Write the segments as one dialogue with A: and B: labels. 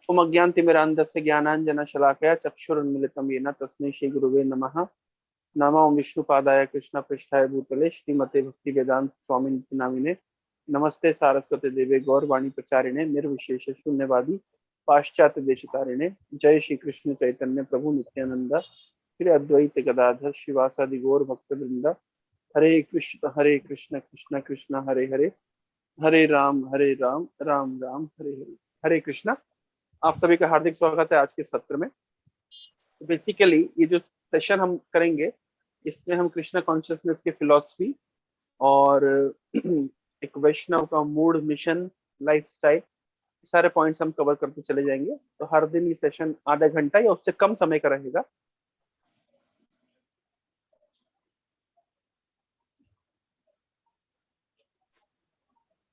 A: ओमज्ञानतिमिरान्धस्य ज्ञानाञ्जनशलाकया चक्षुरुन्मिलितं येन तस्मै श्रीगुरुवे नमः। नमो विष्णुपादाय कृष्णपृष्ठाय भूतले श्रीमते भक्तिवेदांत स्वामिनिति नामिने। नमस्ते सारस्वते देवे गौरवाणी प्रचारिणे निर्विशेष शून्यवादी पाश्चात्य देशतारिणे। जय श्री कृष्ण चैतन्य प्रभु नित्यानंद श्री अद्वैत गदाधर शिवासादि गौर भक्त वृंद। हरे कृष्ण कृष्ण कृष्ण हरे हरे, हरे राम राम राम हरे हरे। हरे कृष्णा। आप सभी का हार्दिक स्वागत है आज के सत्र में। बेसिकली ये जो सेशन हम करेंगे इसमें हम कृष्णा कॉन्शियसनेस की फिलॉसफी और एक वैष्णव का मूड, मिशन, लाइफस्टाइल, सारे पॉइंट्स हम कवर करते चले जाएंगे। तो हर दिन ये सेशन आधा घंटा या उससे कम समय का रहेगा।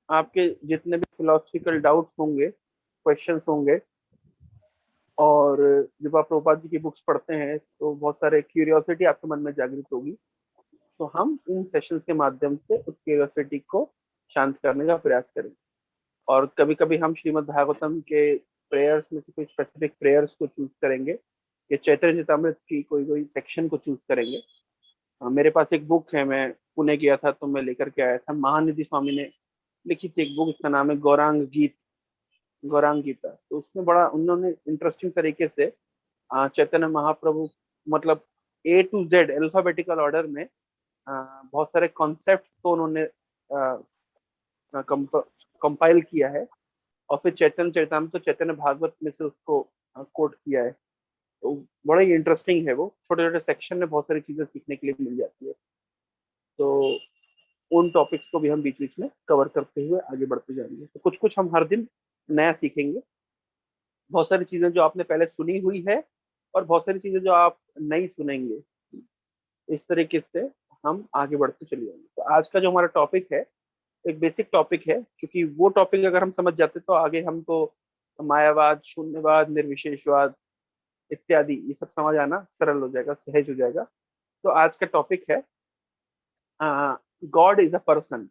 A: आपके जितने भी फिलोसफिकल डाउट्स होंगे, क्वेश्चंस होंगे, और जब आप प्रभुपाद जी की बुक्स पढ़ते हैं तो बहुत सारे क्यूरियोसिटी आपके मन में जागृत होगी। तो हम इन सेशन के माध्यम से उस क्यूरियोसिटी को शांत करने का प्रयास करेंगे। और कभी कभी हम श्रीमद् भागवतम के प्रेयर्स में से कोई स्पेसिफिक प्रेयर्स को चूज करेंगे, या चैतन्य चरितामृत की कोई कोई सेक्शन को चूज करेंगे। मेरे पास एक बुक है, मैं पुणे गया था तो मैं लेकर के आया था। महानिधि स्वामी ने लिखी थी एक बुक, इसका नाम है गौरांग गीत, गौरांग गीता। तो उसमें बड़ा उन्होंने इंटरेस्टिंग तरीके से चैतन्य महाप्रभु, मतलब A to Z alphabetical order में बहुत सारे कॉन्सेप्ट को उन्होंने कंपाइल किया है, और फिर चैतन्य चरितामृत तो चैतन्य भागवत में से उसको कोट किया है। तो बड़ा ही इंटरेस्टिंग है वो। छोटे छोटे सेक्शन में बहुत सारी चीजें सीखने के लिए मिल जाती है। तो उन टॉपिक्स को भी हम बीच बीच में कवर करते हुए आगे बढ़ते जाएंगे। तो कुछ कुछ हम हर दिन नया सीखेंगे। बहुत सारी चीजें जो आपने पहले सुनी हुई है, और बहुत सारी चीजें जो आप नहीं सुनेंगे। इस तरीके से हम आगे बढ़ते चले जाएंगे। तो आज का जो हमारा टॉपिक है एक बेसिक टॉपिक है, क्योंकि वो टॉपिक अगर हम समझ जाते तो आगे हमको मायावाद, शून्यवाद, निर्विशेषवाद इत्यादि ये सब समझ आना सरल हो जाएगा, सहज हो जाएगा। तो आज का टॉपिक है गॉड इज अ पर्सन,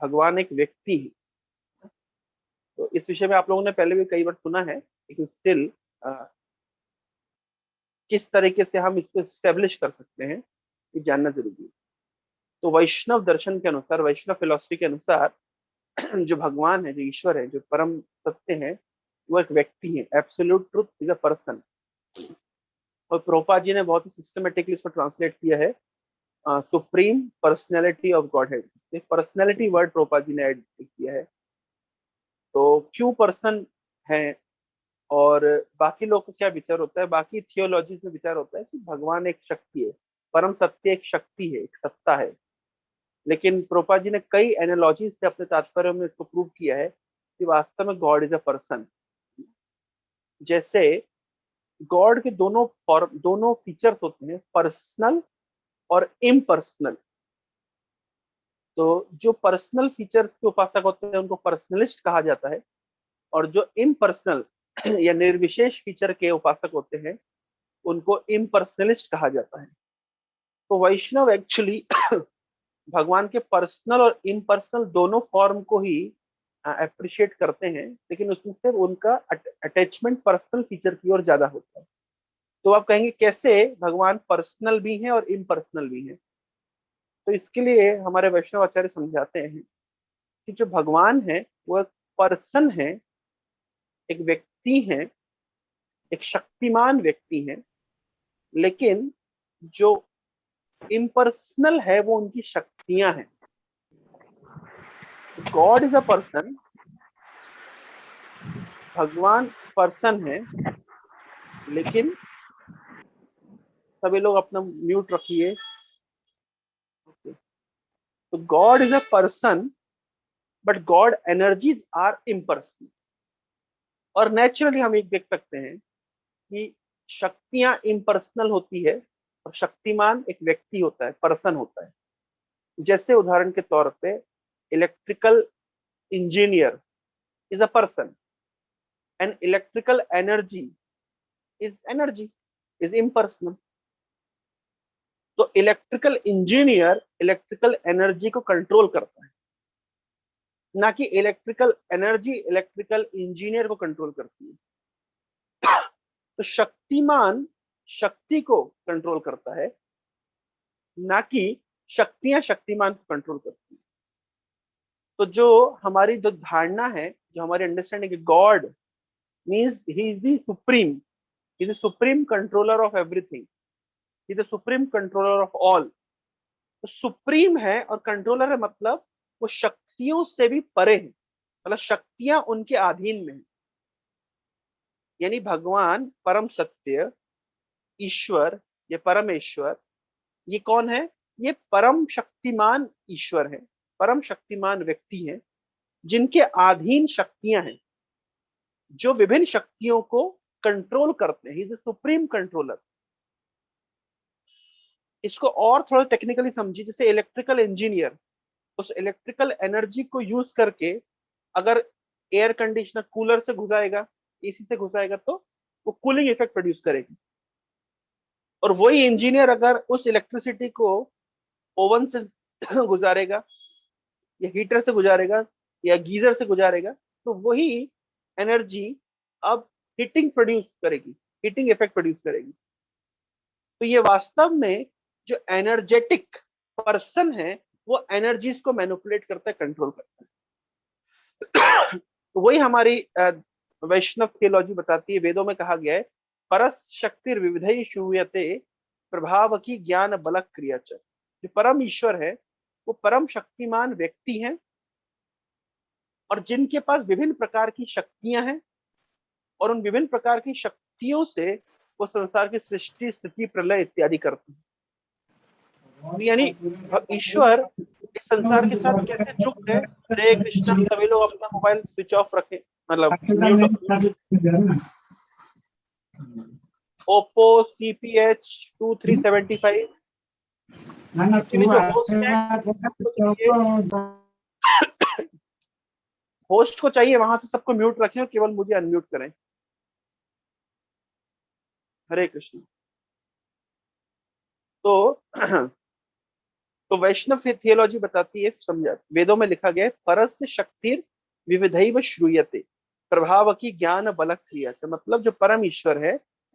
A: भगवान एक व्यक्ति है। तो इस विषय में आप लोगों ने पहले भी कई बार सुना है, लेकिन स्टिल किस तरीके से हम इसको स्टेब्लिश कर सकते हैं ये जानना जरूरी है। तो वैष्णव दर्शन के अनुसार, वैष्णव फिलोसफी के अनुसार जो भगवान है, जो ईश्वर है, जो परम सत्य है, वो एक व्यक्ति है। Absolute truth is a person. और प्रोपा जी ने बहुत ही सिस्टमेटिकली इसको ट्रांसलेट किया है, supreme personality of Godhead. Personality word प्रोपा जी ने ऐड किया है। तो क्यों पर्सन है, और बाकी लोग का क्या विचार होता है, बाकी थियोलॉजीज में विचार होता है कि भगवान एक शक्ति है, परम सत्य एक शक्ति है, एक सत्ता है। लेकिन प्रोपा जी ने कई एनालॉजी से अपने तात्पर्य में इसको प्रूव किया है कि वास्तव में गॉड इज अ पर्सन। जैसे गॉड के दोनों फीचर्स होते हैं, पर्सनल और इम्पर्सनल। तो जो पर्सनल फीचर्स के उपासक होते हैं उनको पर्सनलिस्ट कहा जाता है, और जो इम्पर्सनल या निर्विशेष फीचर के उपासक होते हैं उनको इम्पर्सनलिस्ट कहा जाता है। तो वैष्णव एक्चुअली भगवान के पर्सनल और इम्पर्सनल दोनों फॉर्म को ही अप्रिशिएट करते हैं, लेकिन उसमें से उनका अटैचमेंट पर्सनल फीचर की ओर ज्यादा होता है। तो आप कहेंगे कैसे भगवान पर्सनल भी हैं और इम्पर्सनल भी हैं। तो इसके लिए हमारे वैष्णव आचार्य समझाते हैं कि जो भगवान है वो एक पर्सन है, एक व्यक्ति है, एक शक्तिमान व्यक्ति है। लेकिन जो इम्पर्सनल है वो उनकी शक्तियां हैं। गॉड इज अ पर्सन, भगवान पर्सन है, लेकिन सभी लोग अपना म्यूट रखिए। तो God is a person, but God energies are impersonal. और नेचुरली हम एक देख सकते हैं कि शक्तियां इम्पर्सनल होती है, और शक्तिमान एक व्यक्ति होता है, पर्सन होता है। जैसे उदाहरण के तौर पे electrical engineer is a person, and electrical energy is impersonal. तो इलेक्ट्रिकल इंजीनियर इलेक्ट्रिकल एनर्जी को कंट्रोल करता है, ना कि इलेक्ट्रिकल एनर्जी इलेक्ट्रिकल इंजीनियर को कंट्रोल करती है। तो शक्तिमान शक्ति को कंट्रोल करता है, ना कि शक्तियां शक्तिमान को कंट्रोल करती हैं। तो जो हमारी जो धारणा है, जो हमारी understanding, God means he is the supreme, he is the supreme controller of everything, he is the supreme controller of all. तो सुप्रीम है और कंट्रोलर है, मतलब वो शक्तियों से भी परे है, मतलब शक्तियां उनके अधीन में है। यानी भगवान परम सत्य ईश्वर, ये परमेश्वर, ये कौन है? ये परम शक्तिमान ईश्वर है, परम शक्तिमान व्यक्ति है, जिनके अधीन शक्तियां हैं, जो विभिन्न शक्तियों को कंट्रोल करते हैं। He is the supreme controller. इसको और थोड़ा टेक्निकली समझिए, जैसे इलेक्ट्रिकल इंजीनियर उस इलेक्ट्रिकल एनर्जी को यूज करके अगर एयर कंडीशनर कूलर से घुसाएगा, एसी से घुसाएगा, तो वो कूलिंग इफेक्ट प्रोड्यूस करेगी। और वही इंजीनियर अगर उस इलेक्ट्रिसिटी को ओवन से गुजारेगा, या हीटर से गुजारेगा, या गीजर से गुजारेगा, तो वही एनर्जी अब हीटिंग प्रोड्यूस करेगी, हीटिंग इफेक्ट प्रोड्यूस करेगी। तो ये वास्तव में जो एनर्जेटिक पर्सन है, वो एनर्जीज को मैनिपुलेट करता है, कंट्रोल करता है। तो वही हमारी वैष्णव थियोलॉजी बताती है, वेदों में कहा गया है, परस शक्ति विविधई शूयते प्रभाव की ज्ञान बल क्रिया च। जो परम ईश्वर है वो परम शक्तिमान व्यक्ति हैं, और जिनके पास विभिन्न प्रकार की शक्तियां हैं, और उन विभिन्न प्रकार की शक्तियों से वो संसार की सृष्टि स्थिति प्रलय इत्यादि करते हैं। यानी ईश्वर इस संसार के साथ कैसे जुड़े हैं? हरे कृष्णा, सभी लोग अपना मोबाइल स्विच ऑफ रखें, मतलब म्यूट। ओप्पो CPH2375 एक्चुअली जो होस्ट है, होस्ट को चाहिए वहां से सबको म्यूट रखें और केवल मुझे अनम्यूट करें। हरे कृष्ण। तो तो वैष्णव थियोलॉजी बताती है, समझा, वेदों में लिखा गया है, परस्य शक्तिर विविधैव श्रूयते प्रभाव की ज्ञान बल क्रिया से। मतलब जो परम ईश्वर है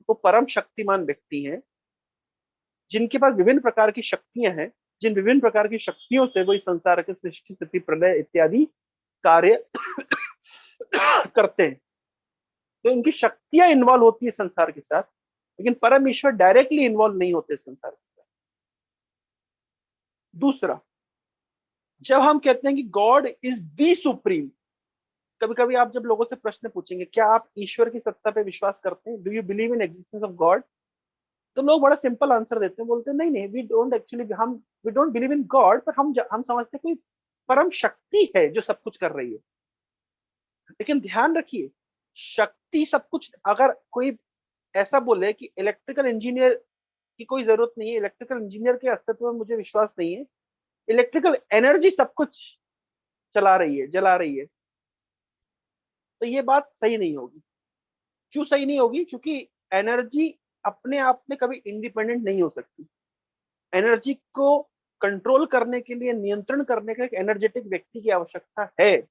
A: वो परम शक्तिमान व्यक्ति है, जिनके पास विभिन्न प्रकार की शक्तियां हैं, जिन विभिन्न प्रकार की शक्तियों से वो इस संसार के सृष्टि स्थिति प्रलय इत्यादि कार्य करते हैं। तो इनकी शक्तियां इन्वॉल्व होती है संसार के साथ, लेकिन परम ईश्वर डायरेक्टली इन्वॉल्व नहीं होते संसार के साथ। दूसरा, जब हम कहते हैं कि गॉड इज दी सुप्रीम, कभी कभी आप जब लोगों से प्रश्न पूछेंगे, क्या आप ईश्वर की सत्ता पे विश्वास करते हैं, do you believe in existence of God, तो लोग बड़ा सिंपल आंसर देते हैं, बोलते हैं नहीं नहीं, वी डोंट एक्चुअली, हम we don't believe in God, पर हम समझते हैं कोई परम शक्ति है जो सब कुछ कर रही है। लेकिन ध्यान रखिए, शक्ति सब कुछ, अगर कोई ऐसा बोले कि इलेक्ट्रिकल इंजीनियर की कोई जरूरत नहीं है, इलेक्ट्रिकल इंजीनियर के अस्तित्व में मुझे विश्वास नहीं है, इलेक्ट्रिकल एनर्जी सब कुछ चला रही है, जला रही है, तो ये बात सही नहीं होगी। क्यों सही नहीं होगी? क्योंकि एनर्जी अपने आप में कभी इंडिपेंडेंट नहीं हो सकती। एनर्जी को कंट्रोल करने के लिए, नियंत्रण करने के लिए एक एनर्जेटिक व्यक्ति की आवश्यकता है।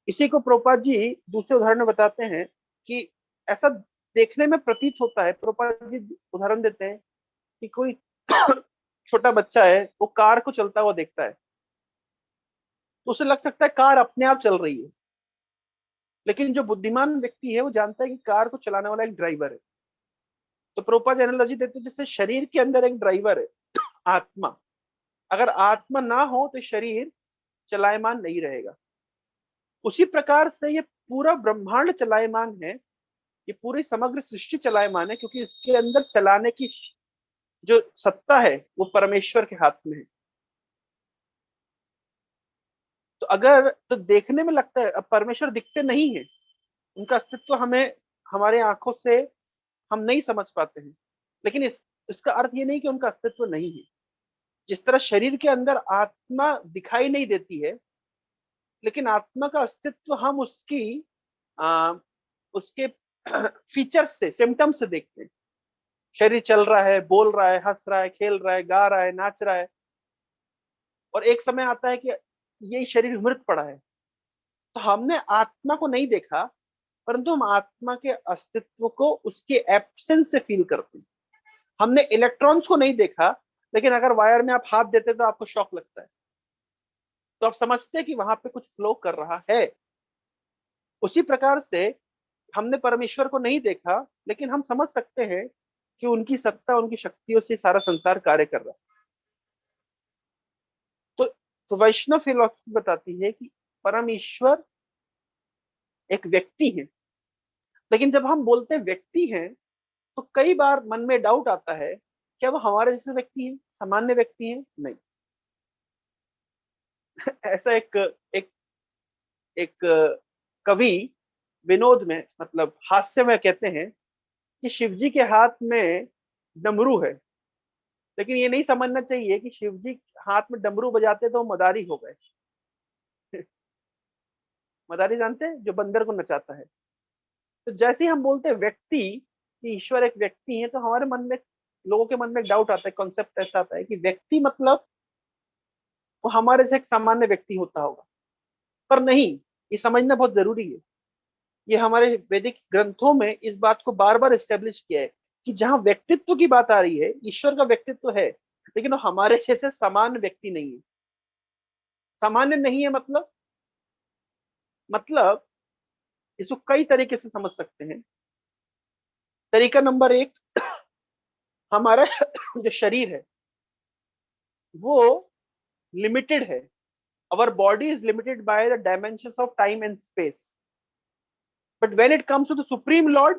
A: इसी को प्रभुपाद जी दूसरे उदाहरण में बताते हैं कि ऐसा देखने में प्रतीत होता है, प्रभुपाद जी उदाहरण देते हैं कि कोई छोटा बच्चा है, वो कार को चलता हुआ देखता है, तो उसे लग सकता है कार अपने आप चल रही है, लेकिन जो बुद्धिमान व्यक्ति है वो जानता है कि कार को चलाने वाला एक ड्राइवर है। तो प्रभुपाद एनालॉजी देते हैं, जैसे शरीर के अंदर एक ड्राइवर है, आत्मा, अगर आत्मा ना हो तो शरीर चलायमान नहीं रहेगा। उसी प्रकार से ये पूरा ब्रह्मांड चलायमान है, ये पूरी समग्र सृष्टि चलायमान है, क्योंकि इसके अंदर चलाने की जो सत्ता है वो परमेश्वर के हाथ में है। तो अगर तो देखने में लगता है, अब परमेश्वर दिखते नहीं है, उनका अस्तित्व हमें हमारे आंखों से हम नहीं समझ पाते हैं, लेकिन इसका अर्थ ये नहीं कि उनका अस्तित्व नहीं है। जिस तरह शरीर के अंदर आत्मा दिखाई नहीं देती है, लेकिन आत्मा का अस्तित्व हम आ, उसके फीचर्स से, सिम्टम्स से देखते हैं। शरीर चल रहा है, बोल रहा है, हंस रहा है, खेल रहा है, गा रहा है, नाच रहा है, और एक समय आता है कि ये शरीर मृत पड़ा है। तो हमने आत्मा को नहीं देखा, परंतु हम आत्मा के अस्तित्व को उसके एब्सेंस से फील करते हैं। हमने इलेक्ट्रॉन्स को नहीं देखा, लेकिन अगर वायर में आप हाथ देते तो आपको शॉक लगता है, तो आप समझते हैं कि वहां पे कुछ फ्लो कर रहा है। उसी प्रकार से हमने परमेश्वर को नहीं देखा, लेकिन हम समझ सकते हैं कि उनकी सत्ता, उनकी शक्तियों से सारा संसार कार्य कर रहा है। तो वैष्णव फिलॉसफी बताती है कि परमेश्वर एक व्यक्ति है। लेकिन जब हम बोलते हैं व्यक्ति हैं, तो कई बार मन में डाउट आता है, क्या वो हमारे जैसे व्यक्ति हैं, सामान्य व्यक्ति हैं? नहीं। ऐसा एक एक एक कवि विनोद में, मतलब हास्य में कहते हैं कि शिव जी के हाथ में डमरू है, लेकिन ये नहीं समझना चाहिए कि शिव जी हाथ में डमरू बजाते तो वो मदारी हो गए। मदारी जानते हैं, जो बंदर को नचाता है। तो जैसे ही हम बोलते हैं व्यक्ति, कि ईश्वर एक व्यक्ति है, तो हमारे मन में, लोगों के मन में एक डाउट आता है, कॉन्सेप्ट ऐसा आता है कि व्यक्ति मतलब वो हमारे से एक सामान्य व्यक्ति होता होगा। पर नहीं, ये समझना बहुत जरूरी है। ये हमारे वैदिक ग्रंथों में इस बात को बार बार एस्टेब्लिश किया है कि जहां व्यक्तित्व की बात आ रही है, ईश्वर का व्यक्तित्व है, लेकिन वो हमारे जैसे समान व्यक्ति नहीं है। सामान्य नहीं है मतलब इसको कई तरीके से समझ सकते हैं। तरीका नंबर एक, हमारा जो शरीर है वो लिमिटेड है। Our body is limited by the dimensions of time and space. But when it comes to the Supreme Lord,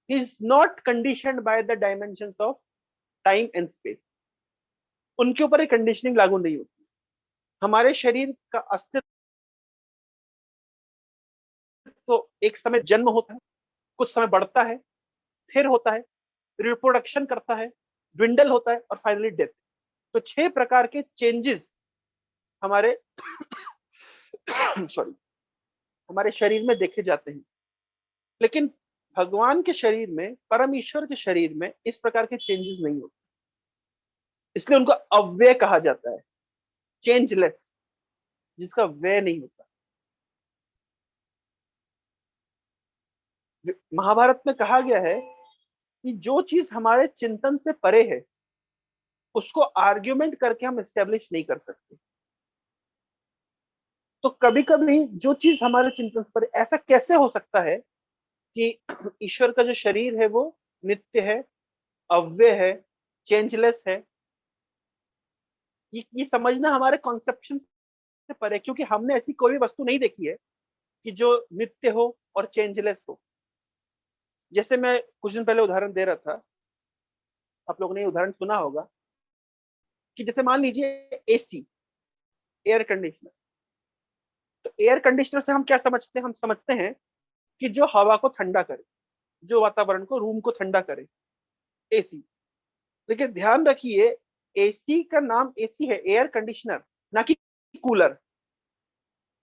A: he is not conditioned by the dimensions of time and space. उनके ऊपर एक conditioning लागू नहीं होती। हमारे शरीर का अस्तित्व तो एक समय जन्म होता है, कुछ समय बढ़ता है, स्थिर होता है, रिप्रोडक्शन करता है, ड्विंडल होता है, और फाइनली डेथ। तो 6 प्रकार के चेंजेस हमारे सॉरी हमारे शरीर में देखे जाते हैं। लेकिन भगवान के शरीर में, परम ईश्वर के शरीर में इस प्रकार के चेंजेस नहीं होते, इसलिए उनको अव्यय कहा जाता है, चेंजलेस, जिसका व्यय नहीं होता। महाभारत में कहा गया है कि जो चीज हमारे चिंतन से परे है, उसको आर्ग्यूमेंट करके हम एस्टेब्लिश नहीं कर सकते। तो कभी कभी जो चीज हमारे चिंतन से परे, ऐसा कैसे हो सकता है कि ईश्वर का जो शरीर है वो नित्य है, अव्यय है, चेंजलेस है? ये समझना हमारे कॉन्सेप्शन से परे, क्योंकि हमने ऐसी कोई भी वस्तु नहीं देखी है कि जो नित्य हो और चेंजलेस हो। जैसे मैं कुछ दिन पहले उदाहरण दे रहा था, आप लोगों ने उदाहरण सुना होगा कि जैसे मान लीजिए एसी, एयर कंडीशनर। तो एयर कंडीशनर से हम क्या समझते हैं? हम समझते हैं कि जो हवा को ठंडा करे, जो वातावरण को, रूम को ठंडा करे, एसी। लेकिन ध्यान रखिए, एसी का नाम एसी है, एयर कंडीशनर, ना कि कूलर।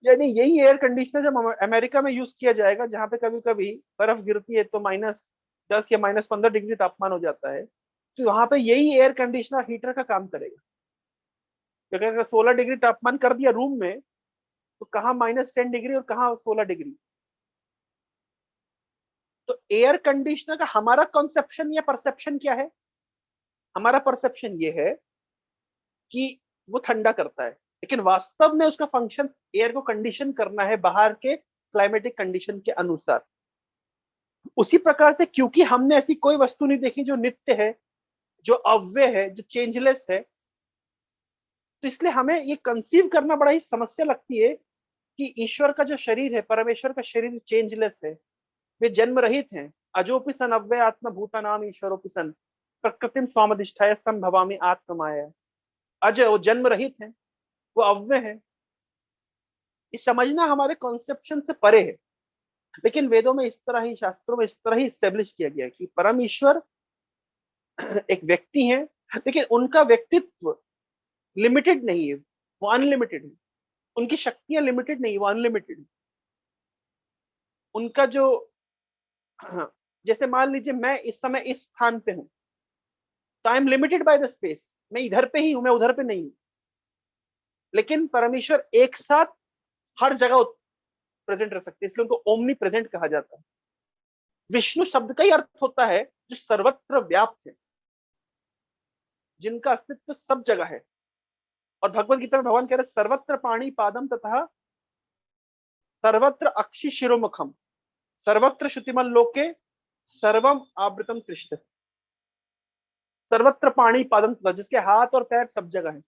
A: यानी यही एयर कंडीशनर जब अमेरिका में यूज किया जाएगा, जहां पे कभी कभी बर्फ गिरती है तो -10 या -15 डिग्री तापमान हो जाता है, तो वहां पे यही एयर कंडीशनर हीटर का काम करेगा। क्योंकि अगर 16 डिग्री तापमान कर दिया रूम में, तो कहाँ -10 डिग्री और कहाँ 16 डिग्री। तो एयर कंडीशनर का हमारा कॉन्सेप्शन या परसेप्शन क्या है? हमारा परसेप्शन ये है कि वो ठंडा करता है, लेकिन वास्तव में उसका फंक्शन एयर को कंडीशन करना है बाहर के क्लाइमेटिक कंडीशन के अनुसार। उसी प्रकार से, क्योंकि हमने ऐसी कोई वस्तु नहीं देखी जो नित्य है, जो अव्यय है, जो चेंजलेस है, तो इसलिए हमें ये कंसीव करना बड़ा ही समस्या लगती है कि ईश्वर का जो शरीर है, परमेश्वर का शरीर चेंजलेस है, वे जन्म रहित हैं। अजोपि सन अव्यय आत्मा भूतानाम ईश्वरोपि सन प्रकृतिम स्वामधिष्ठाय संभवामि आत्ममाया। अजय, वो जन्म रहित है, वो अव्यय है। ये समझना हमारे कॉन्सेप्शन से परे है। लेकिन वेदों में इस तरह ही, शास्त्रों में इस तरह ही स्टेब्लिश किया गया कि परम ईश्वर एक व्यक्ति है, लेकिन उनका व्यक्तित्व लिमिटेड नहीं है, वो अनलिमिटेड है। उनकी शक्तियां लिमिटेड नहीं, वो अनलिमिटेड है। उनका जो जैसे मान लीजिए मैं इस समय इस स्थान पे हूं, तो I am limited by the space, मैं इधर पे ही हूं, मैं उधर पे नहीं हूं। लेकिन परमेश्वर एक साथ हर जगह प्रेजेंट रह सकते हैं, इसलिए उनको ओमनी प्रेजेंट कहा जाता है। विष्णु शब्द का ही अर्थ होता है जो सर्वत्र व्याप्त है, जिनका अस्तित्व सब जगह है। और भगवत गीता में भगवान कह रहे सर्वत्र पाणी पादम तथा सर्वत्र अक्षि शिरोमुखम सर्वत्र श्रुतिमल लोके सर्वम आवृतम तिष्ठति। सर्वत्र पाणी पादम तथा, जिसके हाथ और पैर सब जगह है।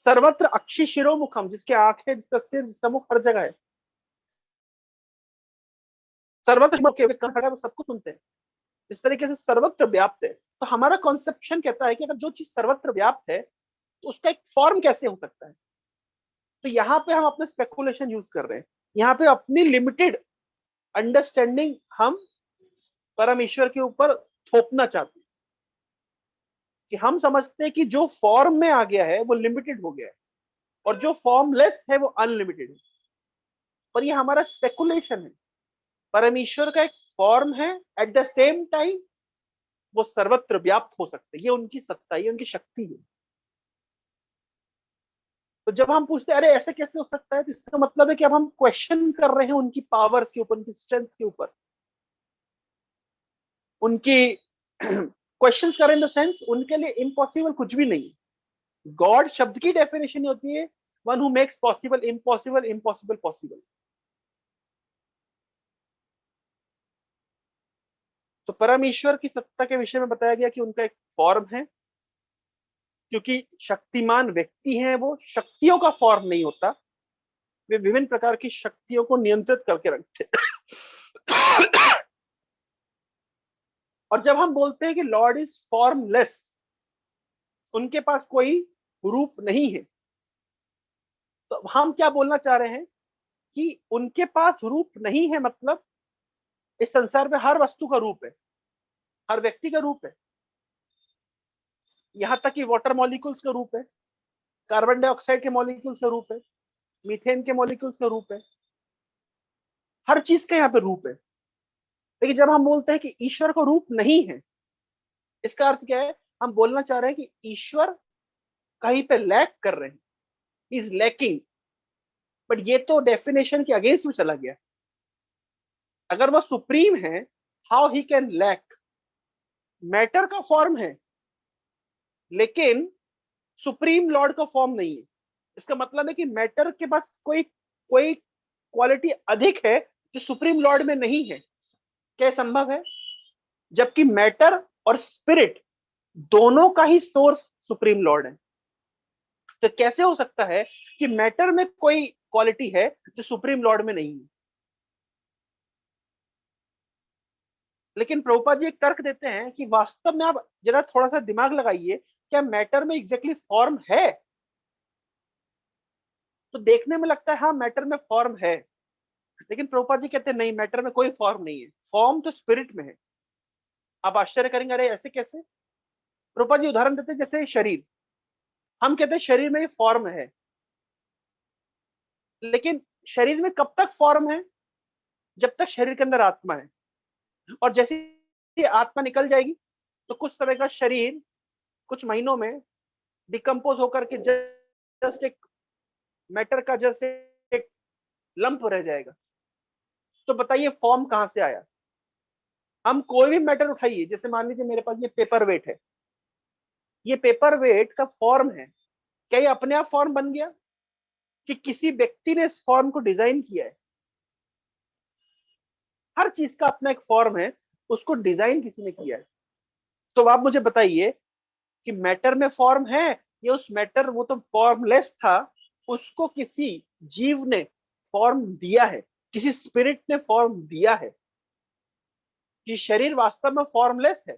A: सर्वत्र अक्षि शिरोमुखम, जिसके आंखें, जिसका सिर, जिसका मुख हर जगह है। सर्वत्र खड़ा है, वो सबको सुनते हैं। इस तरीके से सर्वत्र व्याप्त है। तो हमारा कॉन्सेप्शन कहता है कि अगर जो चीज सर्वत्र व्याप्त है तो उसका एक फॉर्म कैसे हो सकता है। तो यहाँ पे हम अपना स्पेकुलेशन यूज कर रहे हैं, यहाँ पे अपनी लिमिटेड अंडरस्टैंडिंग हम परमेश्वर के ऊपर थोपना चाहते हैं कि हम समझते हैं कि जो फॉर्म में आ गया है वो लिमिटेड हो गया है और जो फॉर्मलेस है वो अनलिमिटेड है। पर ये हमारा स्पेकुलेशन है। परमेश्वर का एक फॉर्म है, एट द सेम टाइम वो सर्वत्र व्याप्त हो सकते हैं। ये उनकी सत्ता, ये उनकी शक्ति है। तो जब हम पूछते हैं अरे ऐसे कैसे हो सकता है, तो इसका मतलब है कि अब हम क्वेश्चन कर रहे हैं उनकी पावर्स के ऊपर, उनकी स्ट्रेंथ के ऊपर, उनकी क्वेश्चंस कर रहे हैं इन द सेंस उनके लिए इम्पॉसिबल कुछ भी नहीं है। गॉड शब्द की डेफिनेशन होती है one who makes possible impossible, impossible possible. तो परमेश्वर की सत्ता के विषय में बताया गया कि उनका एक फॉर्म है, क्योंकि शक्तिमान व्यक्ति हैं, वो शक्तियों का फॉर्म नहीं होता, वे विभिन्न प्रकार की शक्तियों को नियंत्रित करके रखते हैं। और जब हम बोलते हैं कि लॉर्ड इज फॉर्मलेस, उनके पास कोई रूप नहीं है, तो हम क्या बोलना चाह रहे हैं कि उनके पास रूप नहीं है, मतलब इस संसार में हर वस्तु का रूप है, हर व्यक्ति का रूप है, यहां तक कि वाटर मॉलिक्यूल्स का रूप है, कार्बन डाइऑक्साइड के मॉलिक्यूल्स का रूप है, मीथेन के मॉलिक्यूल्स का रूप है, हर चीज का यहाँ पे रूप है। लेकिन जब हम बोलते हैं कि ईश्वर को रूप नहीं है, इसका अर्थ क्या है, हम बोलना चाह रहे हैं कि ईश्वर कहीं पे लैक कर रहे हैं, इज लैकिंग। बट ये तो डेफिनेशन के अगेंस्ट में चला गया। अगर वो सुप्रीम है, how he can lack. Matter का फॉर्म है लेकिन सुप्रीम लॉर्ड का फॉर्म नहीं है। इसका मतलब है कि मैटर के पास कोई कोई क्वालिटी अधिक है जो सुप्रीम लॉर्ड में नहीं है। क्या संभव है? जबकि मैटर और स्पिरिट दोनों का ही सोर्स सुप्रीम लॉर्ड है। तो कैसे हो सकता है कि मैटर में कोई क्वालिटी है जो सुप्रीम लॉर्ड में नहीं है? लेकिन प्रभुपाद जी एक तर्क देते हैं कि वास्तव में आप जरा थोड़ा सा दिमाग लगाइए, क्या मैटर में एग्जैक्टली फॉर्म है? तो देखने में लगता है हाँ मैटर में फॉर्म है, लेकिन प्रभुपाद जी कहते हैं नहीं, मैटर में कोई फॉर्म नहीं है, फॉर्म तो स्पिरिट में है। आप आश्चर्य करेंगे अरे ऐसे कैसे। प्रभुपाद जी उदाहरण देते हैं जैसे शरीर, हम कहते हैं शरीर में फॉर्म है, लेकिन शरीर में कब तक फॉर्म है? जब तक शरीर के अंदर आत्मा है। और जैसे ही आत्मा निकल जाएगी तो कुछ समय का शरीर कुछ महीनों में डिकम्पोज होकर के जस्ट एक मैटर का जैसे एक लंप रह जाएगा। तो बताइए फॉर्म कहां से आया? हम कोई भी मैटर उठाइए, जैसे मान लीजिए मेरे पास ये पेपर वेट है, ये पेपर वेट का फॉर्म है, क्या ये अपने आप फॉर्म बन गया कि किसी व्यक्ति ने इस फॉर्म को डिजाइन किया है? हर चीज का अपना एक फॉर्म है, उसको डिजाइन किसी ने किया है। तो आप मुझे बताइए कि मैटर में फॉर्म है या उस मैटर, वो तो फॉर्मलेस था, उसको किसी जीव ने फॉर्म दिया है, किसी स्पिरिट ने फॉर्म दिया है? कि शरीर वास्तव में फॉर्मलेस है,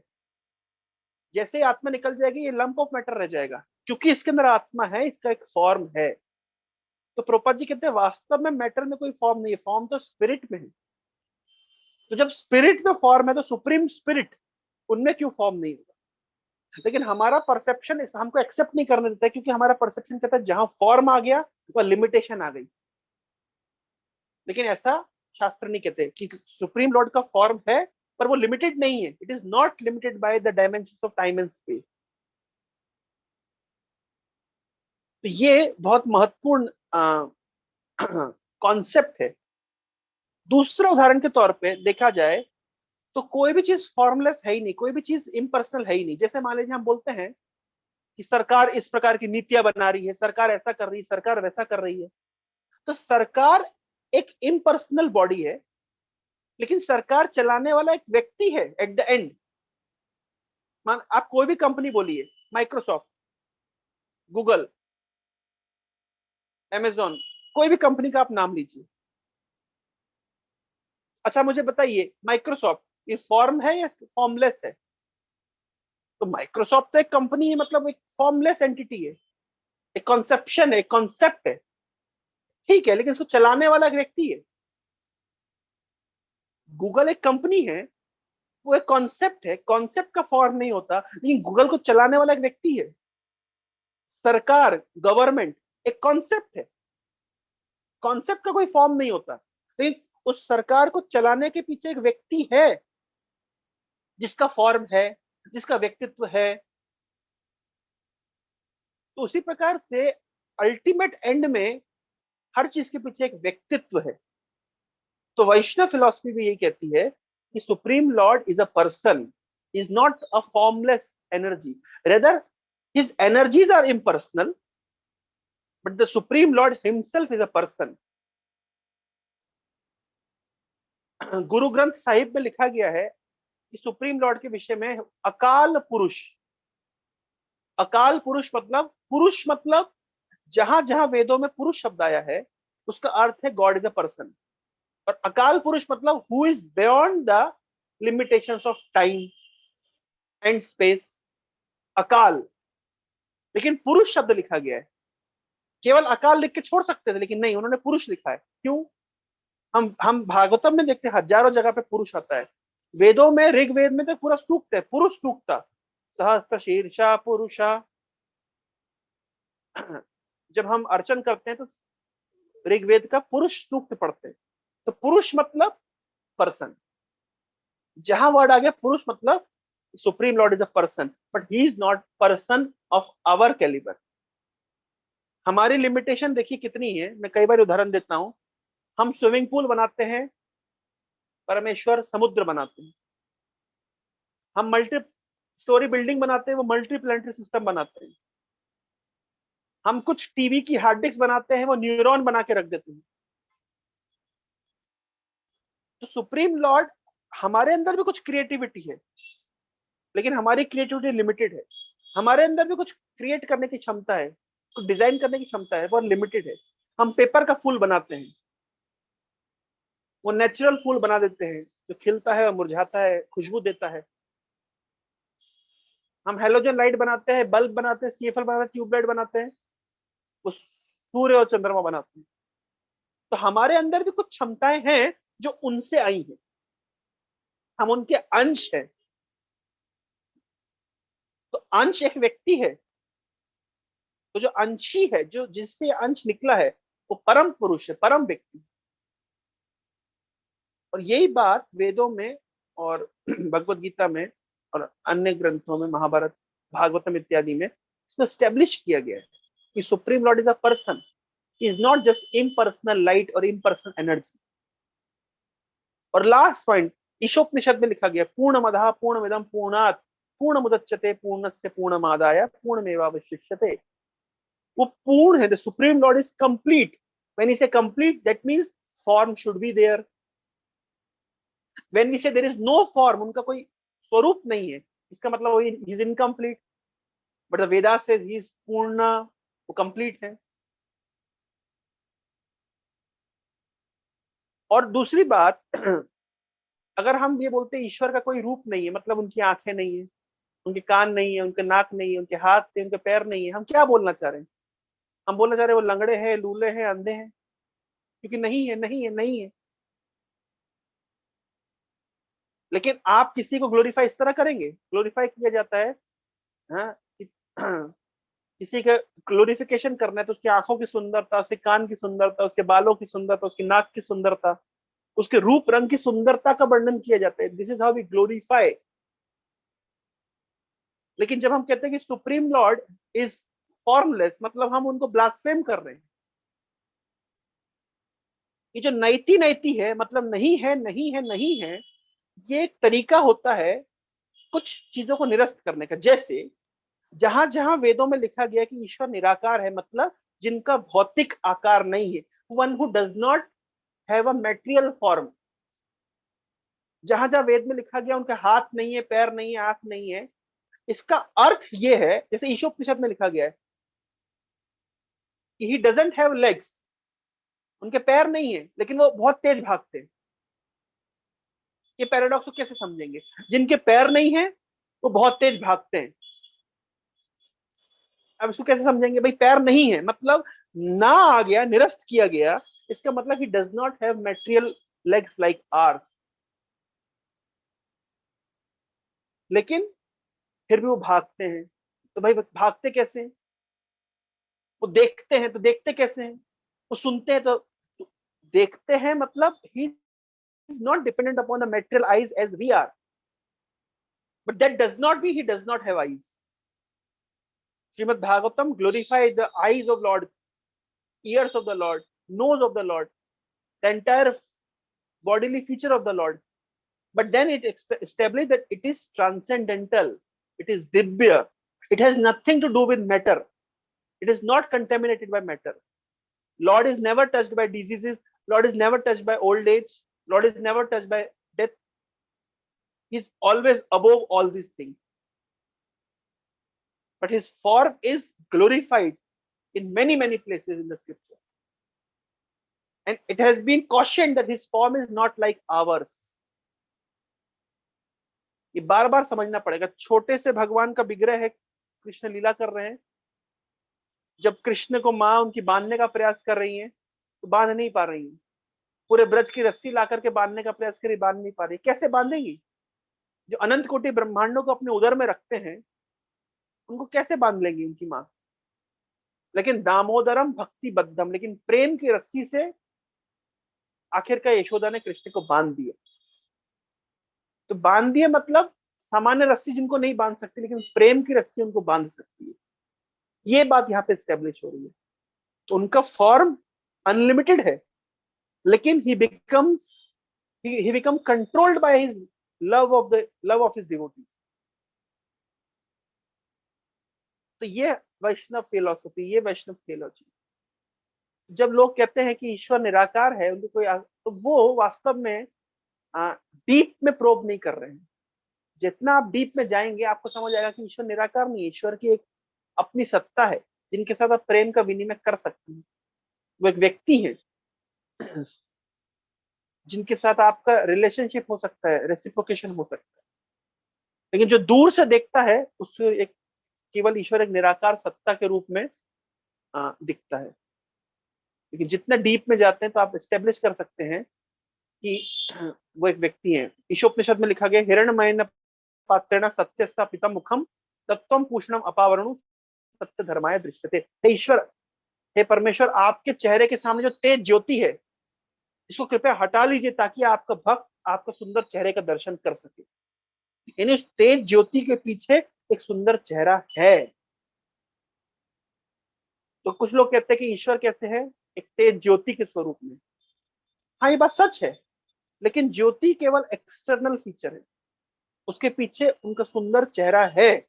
A: जैसे ही आत्मा निकल जाएगी ये लंप ऑफ मैटर रह जाएगा, क्योंकि इसके अंदर आत्मा है, इसका एक फॉर्म है। तो प्रोपा जी कहते हैं वास्तव में मैटर में कोई फॉर्म नहीं है, फॉर्म तो स्पिरिट में है। तो जब स्पिरिट में फॉर्म है तो सुप्रीम स्पिरिट उनमें क्यों फॉर्म नहीं होगा? लेकिन हमारा परसेप्शन हमको एक्सेप्ट नहीं करने देता है, क्योंकि हमारा परसेप्शन कहता है जहां फॉर्म आ गया वह लिमिटेशन आ गई। लेकिन ऐसा शास्त्र नहीं कहते कि सुप्रीम लॉर्ड का फॉर्म है पर वो लिमिटेड नहीं है, it is not limited by the dimensions of time and space. तो ये बहुत महत्वपूर्ण कॉन्सेप्ट है दूसरा उदाहरण के तौर पे देखा जाए तो कोई भी चीज फॉर्मलेस है ही नहीं, कोई भी चीज इम्पर्सनल है ही नहीं। जैसे मान लीजिए हम बोलते हैं कि सरकार इस प्रकार की नीतियां बना रही है, सरकार ऐसा कर रही है, सरकार वैसा कर रही है। तो सरकार एक इम्पर्सनल बॉडी है, लेकिन सरकार चलाने वाला एक व्यक्ति है एट द एंड। मान आप कोई भी कंपनी बोलिए, माइक्रोसॉफ्ट, गूगल, अमेजॉन, कोई भी कंपनी का आप नाम लीजिए। अच्छा मुझे बताइए, माइक्रोसॉफ्ट ये फॉर्म है या फॉर्मलेस है? तो माइक्रोसॉफ्ट तो एक कंपनी है, मतलब एक फॉर्मलेस एंटिटी है, एक कॉन्सेप्शन है, एक कॉन्सेप्ट है, ठीक है, लेकिन उसको चलाने वाला एक व्यक्ति है। गूगल एक कंपनी है, वो एक कॉन्सेप्ट है, कॉन्सेप्ट का फॉर्म नहीं होता, लेकिन गूगल को चलाने वाला एक व्यक्ति है। सरकार, गवर्नमेंट एक कॉन्सेप्ट है, कॉन्सेप्ट का कोई फॉर्म नहीं होता, लेकिन उस सरकार को चलाने के पीछे एक व्यक्ति है, जिसका फॉर्म है, जिसका व्यक्तित्व है। तो उसी प्रकार से अल्टीमेट एंड में हर चीज के पीछे एक व्यक्तित्व है। तो वैष्णव फिलॉसफी भी यही कहती है कि supreme lord is a person, is not a formless energy, rather his energies are impersonal, but the supreme lord himself is a person. Guru Granth Sahib में लिखा गया है कि सुप्रीम लॉर्ड के विषय में अकाल पुरुष, अकाल पुरुष मतलब, पुरुष मतलब जहां जहां वेदों में पुरुष शब्द आया है उसका अर्थ है गॉड इज अ पर्सन। और अकाल पुरुष मतलब who is beyond the limitations of time and space, अकाल। लेकिन पुरुष शब्द लिखा गया है, केवल अकाल लिख के छोड़ सकते थे, लेकिन नहीं, उन्होंने पुरुष लिखा है। क्यों? हम भागवतम में देखते हैं हजारों जगह पे पुरुष आता है। वेदों में, ऋग्वेद में तो पूरा सूक्त है, पुरुष सूक्ता, सहस्त्र शीर्षा पुरुषा। जब हम अर्चन करते हैं तो ऋग्वेद का पुरुष सूक्त पढ़ते हैं। तो पुरुष मतलब पर्सन, जहां वर्ड आ गया पुरुष मतलब supreme lord is a person, but he is not person of our calibre. हमारी लिमिटेशन देखिए कितनी है, मैं कई बार उदाहरण देता हूं। हम स्विमिंग पूल बनाते हैं, परमेश्वर समुद्र बनाते हैं। हम मल्टी स्टोरी बिल्डिंग बनाते हैं, वो मल्टी प्लानिटरी सिस्टम बनाते हैं। हम कुछ टीवी की हार्ड डिस्क बनाते हैं, वो न्यूरॉन बना के रख देते हैं। तो सुप्रीम लॉर्ड, हमारे अंदर भी कुछ क्रिएटिविटी है, लेकिन हमारी क्रिएटिविटी लिमिटेड है। हमारे अंदर भी कुछ क्रिएट करने की क्षमता है, कुछ डिजाइन करने की क्षमता है, बहुत लिमिटेड है। हम पेपर का फूल बनाते हैं, वो नेचुरल फूल बना देते हैं जो खिलता है और मुरझाता है, खुशबू देता है। हम हेलोजन लाइट बनाते हैं, बल्ब बनाते हैं, सीएफएल बनाते हैं, ट्यूबलाइट बनाते हैं, वो सूर्य और चंद्रमा बनाते हैं। तो हमारे अंदर भी कुछ क्षमताएं हैं जो उनसे आई हैं, हम उनके अंश हैं। तो अंश एक व्यक्ति है, तो जो अंशी है, जो जिससे अंश निकला है, वो परम पुरुष है, परम व्यक्ति। और यही बात वेदों में और भगवत गीता में और अन्य ग्रंथों में, महाभारत, भागवतम इत्यादि में इसको स्टेब्लिश किया गया है कि supreme lord is a person, is not just impersonal light और इम्पर्सनल एनर्जी। और लास्ट पॉइंट, ईशोपनिषद में लिखा गया, पूर्णमदः पूर्णमिदं पूर्णात् पूर्णमुदच्यते पूर्णस्य पूर्णमादाय पूर्णमेवावशिष्यते। वो पूर्ण है, the supreme lord is complete. When he says complete, that means form should be there. When we say there is no form, उनका कोई स्वरूप नहीं है, इसका मतलब he is incomplete. But the Veda says he is पूर्ण, वो कंप्लीट है। और दूसरी बात, अगर हम ये बोलते हैं ईश्वर का कोई रूप नहीं है, मतलब उनकी आंखें नहीं है, उनके कान नहीं है, उनके नाक नहीं है, उनके हाथ नहीं, उनके पैर नहीं है, हम क्या बोलना चाह रहे हैं? हम बोलना चाह रहे हैं वो लंगड़े हैं, लूले हैं, अंधे हैं? क्योंकि नहीं है, नहीं है, नहीं है। लेकिन आप किसी को ग्लोरीफाई इस तरह करेंगे, ग्लोरीफाई किया जाता है, हाँ, किसी का ग्लोरिफिकेशन करना है तो उसकी आंखों की सुंदरता, उसके कान की सुंदरता, उसके बालों की सुंदरता, उसकी नाक की सुंदरता, उसके रूप रंग की सुंदरता का वर्णन किया जाता है। This is how we glorify. लेकिन जब हम कहते हैं कि सुप्रीम लॉर्ड इज फॉर्मलेस, मतलब हम उनको ब्लास्फेम कर रहे हैं। ये जो नैति नैति है, मतलब नहीं है नहीं है नहीं है, ये एक तरीका होता है कुछ चीजों को निरस्त करने का। जैसे जहां जहां वेदों में लिखा गया कि ईश्वर निराकार है, मतलब जिनका भौतिक आकार नहीं है, one who does not have a material form. जहां जहां वेद में लिखा गया उनके हाथ नहीं है, पैर नहीं है, आंख नहीं है, इसका अर्थ ये है, जैसे ईशोपनिषद में लिखा गया है कि ही डजंट हैव लेग्स, उनके पैर नहीं है लेकिन वो बहुत तेज भागते हैं। ये पैराडॉक्स को कैसे समझेंगे? जिनके पैर नहीं है वो बहुत तेज भागते हैं। अब इसको कैसे समझेंगे? भाई पैर नहीं है मतलब ना आ गया, निरस्त किया गया, इसका मतलब he does not have material legs like ours. लेकिन फिर भी वो भागते हैं। तो भाई भागते कैसे हैं? वो देखते हैं तो देखते कैसे हैं? वो सुनते हैं तो देखते हैं, मतलब he is not dependent upon the material eyes as we are, but that does not be he does not have eyes. Shrimad Bhagavatam glorified the eyes of Lord, ears of the Lord, nose of the Lord, the entire bodily feature of the Lord. But then it established that it is transcendental, it is Dibya, it has nothing to do with matter, it is not contaminated by matter. Lord is never touched by diseases, Lord is never touched by old age, Lord is never touched by death. He is always above all these things. But his form is glorified in many, many places in the scriptures. And it has been cautioned that his form is not like ours. ये बार बार समझना पड़ेगा। छोटे से भगवान का विग्रह है, कृष्ण लीला कर रहे हैं। जब कृष्ण को माँ उनकी बांधने का प्रयास कर रही है तो बांध नहीं पा रही है। पूरे ब्रज की रस्सी ला करके बांधने का प्रयास करी, बांध नहीं पा रही। कैसे बांधेंगी? जो अनंत कोटि ब्रह्मांडों को अपने उदर में रखते हैं उनको कैसे बांध लेंगी उनकी माँ? लेकिन दामोदरम भक्ति बद्धम, लेकिन प्रेम की रस्सी से आखिरकार यशोदा ने कृष्ण को बांध दिया। तो बांध दिया मतलब सामान्य रस्सी जिनको नहीं बांध सकती, लेकिन प्रेम की रस्सी उनको बांध सकती है। ये बात यहाँ पे स्टेब्लिश हो रही है। तो उनका फॉर्म अनलिमिटेड है, लेकिन he become controlled by his love of his devotees. तो ये वैष्णव फिलोसफी, ये वैष्णव थियोलॉजी। जब लोग कहते हैं कि ईश्वर निराकार है, उनको कोई तो वो वास्तव में डीप में प्रोब नहीं कर रहे हैं। जितना आप डीप में जाएंगे आपको समझ आएगा कि ईश्वर निराकार नहीं है। ईश्वर की एक अपनी सत्ता है जिनके साथ आप प्रेम का विनिमय कर सकते हैं। वो एक व्यक्ति है जिनके साथ आपका रिलेशनशिप हो सकता है, रेसिप्रोकेशन हो सकता है। लेकिन जो दूर से देखता है उससे एक केवल ईश्वर एक निराकार सत्ता के रूप में दिखता है। लेकिन जितना डीप में जाते हैं तो आप एस्टेब्लिश कर सकते हैं कि वो एक व्यक्ति है। ईशोपनिषद में लिखा गया, हिरण्यमयेन पात्रेण सत्य स्थापितम मुखम तत्वम पूषणम अपावरणु सत्य धर्माय दृश्यते। हे ईश्वर, हे परमेश्वर, आपके चेहरे के सामने जो तेज ज्योति है इसको कृपया हटा लीजिए ताकि आपका भक्त आपका सुंदर चेहरे का दर्शन कर सके। यानी उस तेज ज्योति के पीछे एक सुंदर चेहरा है। तो कुछ लोग कहते हैं कि ईश्वर कैसे है? एक तेज ज्योति के स्वरूप में। हाँ, ये बात सच है, लेकिन ज्योति केवल एक्सटर्नल फीचर है, उसके पीछे उनका सुंदर चेहरा है।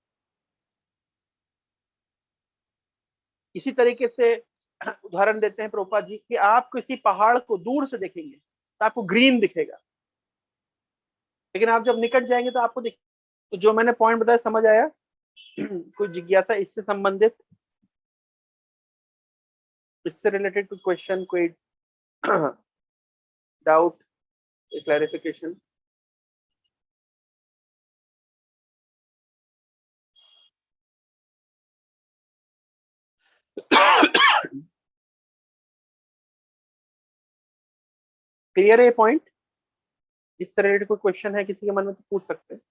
A: इसी तरीके से उदाहरण देते हैं प्रभुपाद जी कि आप किसी पहाड़ को दूर से देखेंगे तो आपको ग्रीन दिखेगा, लेकिन आप जब निकट जाएंगे तो आपको दिख। तो जो मैंने पॉइंट बताया समझ आया? कोई जिज्ञासा इससे संबंधित, इससे रिलेटेड कोई क्वेश्चन, कोई डाउट, क्लैरिफिकेशन? क्लियर है ये पॉइंट? इससे रिलेटेड कोई क्वेश्चन है किसी के मन में तो पूछ सकते हैं,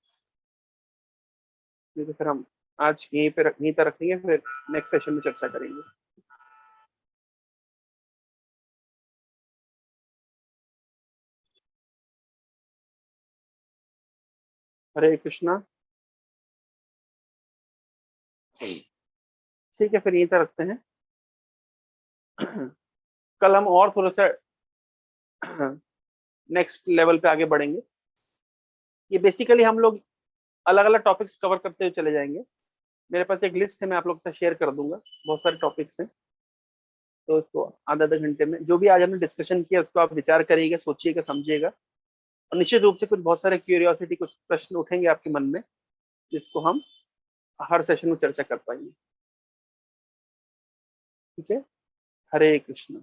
A: नहीं तो फिर हम आज यहीं तक रखेंगे, फिर नेक्स्ट सेशन में चर्चा करेंगे। हरे कृष्णा। ठीक है, फिर यहीं तक रखते हैं। कल हम और थोड़ा सा नेक्स्ट लेवल पे आगे बढ़ेंगे। ये बेसिकली हम लोग अलग अलग टॉपिक्स कवर करते हुए चले जाएंगे। मेरे पास एक लिस्ट है, मैं आप लोग से शेयर कर दूंगा, बहुत सारे टॉपिक्स हैं। तो इसको आधा आधा घंटे में जो भी आज हमने डिस्कशन किया उसको आप विचार करिएगा, सोचिएगा, समझिएगा। और निश्चित रूप से कुछ बहुत सारे क्यूरियोसिटी, कुछ प्रश्न उठेंगे आपके मन में, जिसको हम हर सेशन में चर्चा कर पाएंगे। ठीक है। हरे कृष्ण।